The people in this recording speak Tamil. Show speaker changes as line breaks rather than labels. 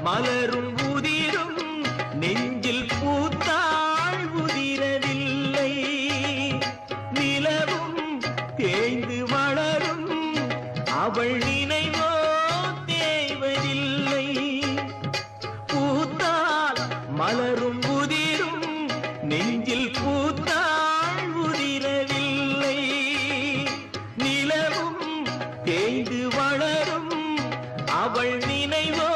மலரும் உதிரும் நெஞ்சில் பூத்தாள் உதிரவில்லை. நிலவும் தேய்ந்து வளரும் அவள் நினைவோ தேய்வதில்லை. பூத்தால் மலரும் உதிரும் நெஞ்சில் பூத்தாள் உதிரவில்லை. நிலவும் தேய்ந்து வளரும் அவள் நினைவோ